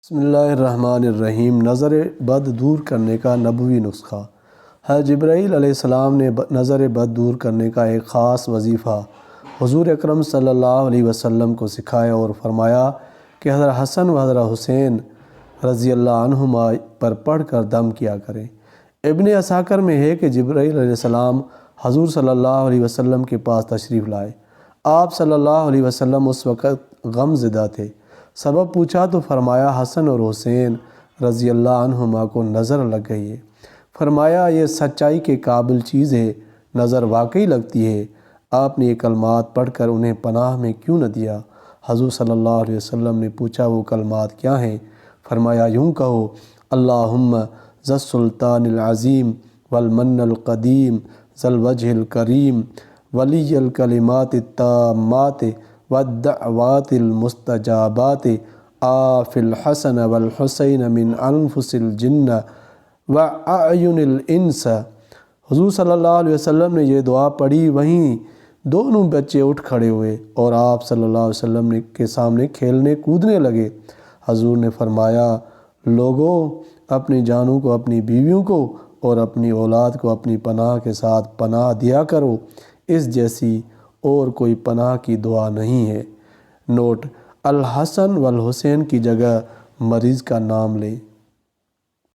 بسم اللہ الرحمن الرحیم۔ نظر بد دور کرنے کا نبوی نسخہ۔ حضرت جبرائیل علیہ السلام نے نظر بد دور کرنے کا ایک خاص وظیفہ حضور اکرم صلی اللہ علیہ وسلم کو سکھایا اور فرمایا کہ حضرت حسن و حضرت حسین رضی اللہ عنہما پر پڑھ کر دم کیا کریں۔ ابن عساکر میں ہے کہ جبرائیل علیہ السلام حضور صلی اللہ علیہ وسلم کے پاس تشریف لائے۔ آپ صلی اللہ علیہ وسلم اس وقت غم زدہ تھے۔ سبب پوچھا تو فرمایا حسن اور حسین رضی اللہ عنہما کو نظر لگ گئی ہے۔ فرمایا یہ سچائی کے قابل چیز ہے، نظر واقعی لگتی ہے۔ آپ نے یہ کلمات پڑھ کر انہیں پناہ میں کیوں نہ دیا؟ حضور صلی اللہ علیہ وسلم نے پوچھا وہ کلمات کیا ہیں؟ فرمایا یوں کہو اللہم ذا السلطان العظیم والمن القدیم ذا الوجہ الکریم ولی الکلمات التامات والدعوات المستجابات آف الحسن والحسین من انفس الجن واعین الانس۔ حضور صلی اللہ علیہ وسلم نے یہ دعا پڑھی، وہیں دونوں بچے اٹھ کھڑے ہوئے اور آپ صلی اللہ علیہ وسلم کے سامنے کھیلنے کودنے لگے۔ حضور نے فرمایا لوگوں اپنی جانوں کو، اپنی بیویوں کو اور اپنی اولاد کو اپنی پناہ کے ساتھ پناہ دیا کرو، اس جیسی اور کوئی پناہ کی دعا نہیں ہے۔ نوٹ: الحسن والحسین کی جگہ مریض کا نام لیں۔